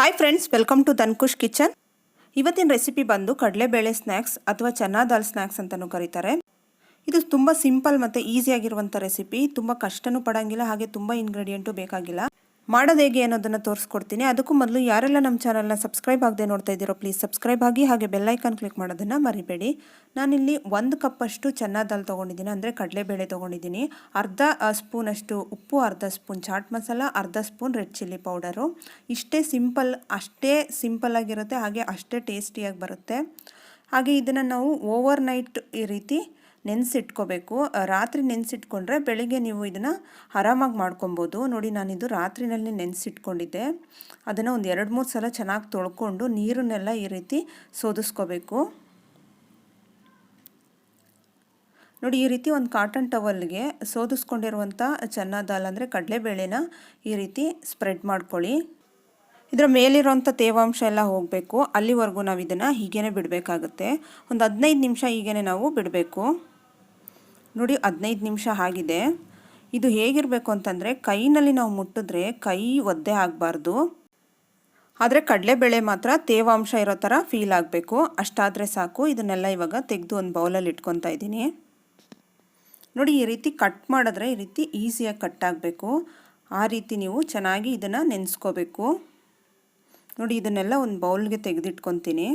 Hi friends, welcome to Dhankush kitchen. ಇವತ್ತಿನ recipe ಬಂದು ಕಡಲೆಬೇಳೆ ಸ್ನ್ಯಾಕ್ಸ್ ಅಥವಾ ಚನ್ನಾ ದಾಲ್ ಸ್ನ್ಯಾಕ್ಸ್ ಅಂತಲೂ ಕರೀತಾರೆ. ಇದು ತುಂಬ ಸಿಂಪಲ್ ಮತ್ತು ಈಸಿಯಾಗಿರುವಂಥ ರೆಸಿಪಿ. ತುಂಬ ಕಷ್ಟನೂ ಪಡೋಂಗಿಲ್ಲ, ಹಾಗೆ ತುಂಬ ಇಂಗ್ರೀಡಿಯೆಂಟು ಬೇಕಾಗಿಲ್ಲ. ಮಾಡೋದು ಹೇಗೆ ಅನ್ನೋದನ್ನು ತೋರಿಸ್ಕೊಡ್ತೀನಿ. ಅದಕ್ಕೂ ಮೊದಲು ಯಾರೆಲ್ಲ ನಮ್ಮ ಚಾನಲ್ನ ಸಬ್ಸ್ಕ್ರೈಬ್ ಆಗದೆ ನೋಡ್ತಾ ಇದ್ದೀರೋ ಪ್ಲೀಸ್ ಸಬ್ಸ್ಕ್ರೈಬ್ ಆಗಿ, ಹಾಗೆ ಬೆಲ್ಲೈಕನ್ ಕ್ಲಿಕ್ ಮಾಡೋದನ್ನು ಮರಿಬೇಡಿ. ನಾನಿಲ್ಲಿ 1 ಕಪ್ಪಷ್ಟು ಚನ್ನಾ ದಾಲ್ ತೊಗೊಂಡಿದ್ದೀನಿ, ಅಂದರೆ ಕಡಲೆಬೇಳೆ ತೊಗೊಂಡಿದ್ದೀನಿ. ಅರ್ಧ ಸ್ಪೂನಷ್ಟು ಉಪ್ಪು, ಅರ್ಧ ಸ್ಪೂನ್ ಚಾಟ್ ಮಸಾಲ, ಅರ್ಧ ಸ್ಪೂನ್ ರೆಡ್ ಚಿಲ್ಲಿ ಪೌಡರು. ಇಷ್ಟೇ ಸಿಂಪಲ್, ಅಷ್ಟೇ ಸಿಂಪಲ್ಲಾಗಿರುತ್ತೆ, ಹಾಗೆ ಅಷ್ಟೇ ಟೇಸ್ಟಿಯಾಗಿ ಬರುತ್ತೆ. ಹಾಗೆ ಇದನ್ನು ನಾವು ಓವರ್ ನೈಟ್ ಈ ರೀತಿ ನೆನೆಸಿಟ್ಕೋಬೇಕು. ರಾತ್ರಿ ನೆನೆಸಿಟ್ಕೊಂಡ್ರೆ ಬೆಳಿಗ್ಗೆ ನೀವು ಇದನ್ನು ಆರಾಮಾಗಿ ಮಾಡ್ಕೊಬೋದು. ನೋಡಿ, ನಾನಿದು ರಾತ್ರಿನಲ್ಲಿ ನೆನೆಸಿಟ್ಕೊಂಡಿದ್ದೆ. ಅದನ್ನು ಒಂದು 2-3 ಸಲ ಚೆನ್ನಾಗಿ ತೊಳ್ಕೊಂಡು ನೀರನ್ನೆಲ್ಲ ಈ ರೀತಿ ಸೋದಿಸ್ಕೋಬೇಕು. ನೋಡಿ, ಈ ರೀತಿ ಒಂದು ಕಾಟನ್ ಟವಲ್ಗೆ ಸೋದಿಸ್ಕೊಂಡಿರುವಂಥ ಚನ್ನಾ ದಾಲ್ ಅಂದರೆ ಕಡಲೆಬೇಳೆನ ಈ ರೀತಿ ಸ್ಪ್ರೆಡ್ ಮಾಡ್ಕೊಳ್ಳಿ. ಇದರ ಮೇಲಿರೋಂಥ ತೇವಾಂಶ ಎಲ್ಲ ಹೋಗಬೇಕು. ಅಲ್ಲಿವರೆಗೂ ನಾವು ಇದನ್ನು ಹೀಗೇ ಬಿಡಬೇಕಾಗುತ್ತೆ. ಒಂದು 15 ನಿಮಿಷ ಹೀಗೇ ನಾವು ಬಿಡಬೇಕು. ನೋಡಿ, 15 ನಿಮಿಷ ಆಗಿದೆ. ಇದು ಹೇಗಿರಬೇಕು ಅಂತಂದರೆ, ಕೈನಲ್ಲಿ ನಾವು ಮುಟ್ಟಿದ್ರೆ ಕೈ ಒದ್ದೆ ಆಗಬಾರ್ದು, ಆದರೆ ಕಡಲೆಬೇಳೆ ಮಾತ್ರ ತೇವಾಂಶ ಇರೋ ಥರ ಫೀಲ್ ಆಗಬೇಕು. ಅಷ್ಟಾದರೆ ಸಾಕು. ಇದನ್ನೆಲ್ಲ ಇವಾಗ ತೆಗೆದು ಒಂದು ಬೌಲಲ್ಲಿ ಇಟ್ಕೊತಾ ಇದ್ದೀನಿ. ನೋಡಿ, ಈ ರೀತಿ ಕಟ್ ಮಾಡಿದ್ರೆ ಈ ರೀತಿ ಈಸಿಯಾಗಿ ಕಟ್ ಆಗಬೇಕು. ಆ ರೀತಿ ನೀವು ಚೆನ್ನಾಗಿ ಇದನ್ನು ನೆನೆಸ್ಕೋಬೇಕು. ನೋಡಿ, ಇದನ್ನೆಲ್ಲ ಒಂದು ಬೌಲ್ಗೆ ತೆಗೆದಿಟ್ಕೊತೀನಿ.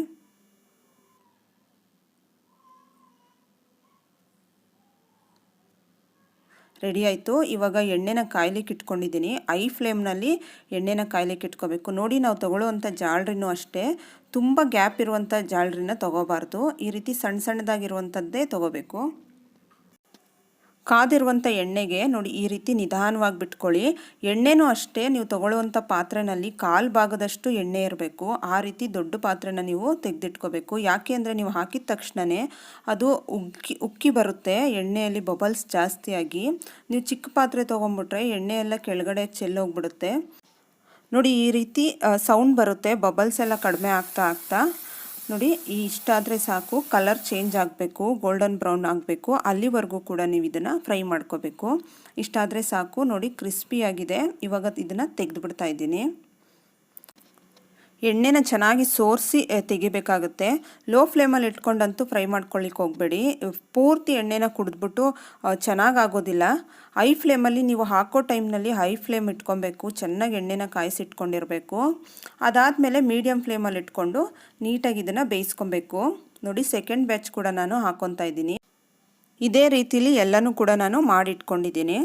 ರೆಡಿ ಆಯಿತು. ಇವಾಗ ಎಣ್ಣೆನ ಕಾಯ್ಲಿಕ್ಕೆ ಇಟ್ಕೊಂಡಿದ್ದೀನಿ. ಐ ಫ್ಲೇಮ್ನಲ್ಲಿ ಎಣ್ಣೆನ ಕಾಯ್ಲಿಕ್ಕೆ ಇಟ್ಕೋಬೇಕು. ನೋಡಿ, ನಾವು ತೊಗೊಳ್ಳೋವಂಥ ಜಾಳ್ರಿನೂ ಅಷ್ಟೇ ತುಂಬ ಗ್ಯಾಪ್ ಇರುವಂಥ ಜಾಳ್ರಿನ ತೊಗೋಬಾರ್ದು. ಈ ರೀತಿ ಸಣ್ಣ ಸಣ್ಣದಾಗಿರುವಂಥದ್ದೇ ತೊಗೋಬೇಕು. ಕಾದಿರುವಂಥ ಎಣ್ಣೆಗೆ ನೋಡಿ ಈ ರೀತಿ ನಿಧಾನವಾಗಿ ಬಿಟ್ಕೊಳ್ಳಿ. ಎಣ್ಣೆನೂ ಅಷ್ಟೇ, ನೀವು ತೊಗೊಳ್ಳುವಂಥ ಪಾತ್ರೆನಲ್ಲಿ 1/4 ಭಾಗದಷ್ಟು ಎಣ್ಣೆ ಇರಬೇಕು. ಆ ರೀತಿ ದೊಡ್ಡ ಪಾತ್ರೆನ ನೀವು ತೆಗೆದಿಟ್ಕೋಬೇಕು. ಯಾಕೆ ಅಂದರೆ ನೀವು ಹಾಕಿದ ತಕ್ಷಣವೇ ಅದು ಉಕ್ಕಿ ಬರುತ್ತೆ, ಎಣ್ಣೆಯಲ್ಲಿ ಬಬಲ್ಸ್ ಜಾಸ್ತಿಯಾಗಿ. ನೀವು ಚಿಕ್ಕ ಪಾತ್ರೆ ತೊಗೊಂಬಿಟ್ರೆ ಎಣ್ಣೆ ಎಲ್ಲ ಕೆಳಗಡೆ ಚೆಲ್ಲೋಗ್ಬಿಡುತ್ತೆ. ನೋಡಿ, ಈ ರೀತಿ ಸೌಂಡ್ ಬರುತ್ತೆ, ಬಬಲ್ಸ್ ಎಲ್ಲ ಕಡಿಮೆ ಆಗ್ತಾ ನೋಡಿ, ಇಷ್ಟಾದರೆ ಸಾಕು. ಕಲರ್ ಚೇಂಜ್ ಆಗಬೇಕು, ಗೋಲ್ಡನ್ ಬ್ರೌನ್ ಆಗಬೇಕು. ಅಲ್ಲಿವರೆಗೂ ಕೂಡ ನೀವು ಇದನ್ನು ಫ್ರೈ ಮಾಡ್ಕೋಬೇಕು. ಇಷ್ಟಾದರೆ ಸಾಕು. ನೋಡಿ, ಕ್ರಿಸ್ಪಿಯಾಗಿದೆ. ಇವಾಗ ಇದನ್ನು ತೆಗೆದುಬಿಡ್ತಾ ಇದ್ದೀನಿ. ಎಣ್ಣೆನ ಚೆನ್ನಾಗಿ ಸೋರಿಸಿ ತೆಗಿಬೇಕಾಗುತ್ತೆ. ಲೋ ಫ್ಲೇಮಲ್ಲಿ ಇಟ್ಕೊಂಡಂತೂ ಫ್ರೈ ಮಾಡ್ಕೊಳ್ಳಿಕ್ಕೆ ಹೋಗಬೇಡಿ. ಪೂರ್ತಿ ಎಣ್ಣೆನ ಕುಡಿದ್ಬಿಟ್ಟು ಚೆನ್ನಾಗಾಗೋದಿಲ್ಲ. ಹೈ ಫ್ಲೇಮಲ್ಲಿ ನೀವು ಹಾಕೋ ಟೈಮ್ನಲ್ಲಿ ಹೈ ಫ್ಲೇಮ್ ಇಟ್ಕೊಬೇಕು. ಚೆನ್ನಾಗಿ ಎಣ್ಣೆನ ಕಾಯಿಸಿಟ್ಕೊಂಡಿರಬೇಕು. ಅದಾದಮೇಲೆ ಮೀಡಿಯಮ್ ಫ್ಲೇಮಲ್ಲಿ ಇಟ್ಕೊಂಡು ನೀಟಾಗಿ ಇದನ್ನು ಬೇಯಿಸ್ಕೊಬೇಕು. ನೋಡಿ, ಸೆಕೆಂಡ್ ಬ್ಯಾಚ್ ಕೂಡ ನಾನು ಹಾಕ್ಕೊತಾ ಇದ್ದೀನಿ. ಇದೇ ರೀತಿಲಿ ಎಲ್ಲನೂ ಕೂಡ ನಾನು ಮಾಡಿಟ್ಕೊಂಡಿದ್ದೀನಿ.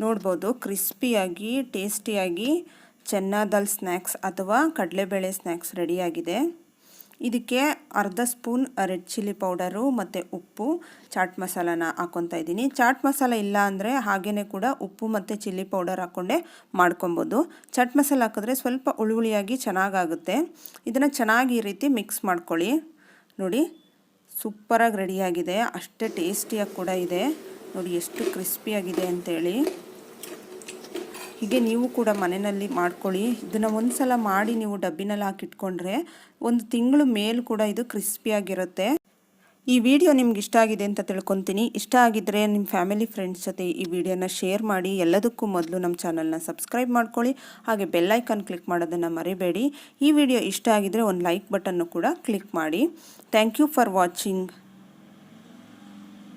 ನೋಡ್ಬೋದು, ಕ್ರಿಸ್ಪಿಯಾಗಿ ಟೇಸ್ಟಿಯಾಗಿ ಚನ್ನಾ ದಾಲ್ ಸ್ನ್ಯಾಕ್ಸ್ ಅಥವಾ ಕಡಲೆಬೇಳೆ ಸ್ನ್ಯಾಕ್ಸ್ ರೆಡಿಯಾಗಿದೆ. ಇದಕ್ಕೆ ಅರ್ಧ ಸ್ಪೂನ್ ರೆಡ್ ಚಿಲ್ಲಿ ಪೌಡರು ಮತ್ತು ಉಪ್ಪು, ಚಾಟ್ ಮಸಾಲಾನ ಹಾಕ್ಕೊತಾ ಇದ್ದೀನಿ. ಚಾಟ್ ಮಸಾಲ ಇಲ್ಲ ಅಂದರೆ ಹಾಗೇ ಕೂಡ ಉಪ್ಪು ಮತ್ತು ಚಿಲ್ಲಿ ಪೌಡರ್ ಹಾಕ್ಕೊಂಡೆ ಮಾಡ್ಕೊಬೋದು. ಚಾಟ್ ಮಸಾಲ ಹಾಕಿದ್ರೆ ಸ್ವಲ್ಪ ಹುಳಿಯಾಗಿ ಚೆನ್ನಾಗಾಗುತ್ತೆ. ಇದನ್ನು ಚೆನ್ನಾಗಿ ಈ ರೀತಿ ಮಿಕ್ಸ್ ಮಾಡ್ಕೊಳ್ಳಿ. ನೋಡಿ, ಸೂಪರಾಗಿ ರೆಡಿಯಾಗಿದೆ. ಅಷ್ಟೇ ಟೇಸ್ಟಿಯಾಗಿ ಕೂಡ ಇದೆ. ನೋಡಿ ಎಷ್ಟು ಕ್ರಿಸ್ಪಿಯಾಗಿದೆ ಅಂತೇಳಿ. ಹೀಗೆ ನೀವು ಕೂಡ ಮನೆಯಲ್ಲಿ ಮಾಡ್ಕೊಳ್ಳಿ. ಇದನ್ನು ಒಂದು ಸಲ ಮಾಡಿ ನೀವು ಡಬ್ಬಿನಲ್ಲಿ ಹಾಕಿಟ್ಕೊಂಡ್ರೆ 1 ತಿಂಗಳು ಮೇಲೂ ಕೂಡ ಇದು ಕ್ರಿಸ್ಪಿಯಾಗಿರುತ್ತೆ. ಈ ವಿಡಿಯೋ ನಿಮ್ಗೆ ಇಷ್ಟ ಆಗಿದೆ ಅಂತ ತಿಳ್ಕೊತೀನಿ. ಇಷ್ಟ ಆಗಿದ್ದರೆ ನಿಮ್ಮ ಫ್ಯಾಮಿಲಿ ಫ್ರೆಂಡ್ಸ್ ಜೊತೆ ಈ ವಿಡಿಯೋನ ಶೇರ್ ಮಾಡಿ. ಎಲ್ಲದಕ್ಕೂ ಮೊದಲು ನಮ್ಮ ಚಾನಲ್ನ ಸಬ್ಸ್ಕ್ರೈಬ್ ಮಾಡ್ಕೊಳ್ಳಿ, ಹಾಗೆ ಬೆಲ್ಲೈಕನ್ ಕ್ಲಿಕ್ ಮಾಡೋದನ್ನು ಮರಿಬೇಡಿ. ಈ ವಿಡಿಯೋ ಇಷ್ಟ ಆಗಿದ್ದರೆ ಒಂದು ಲೈಕ್ ಬಟನ್ನು ಕೂಡ ಕ್ಲಿಕ್ ಮಾಡಿ. Thank you for watching.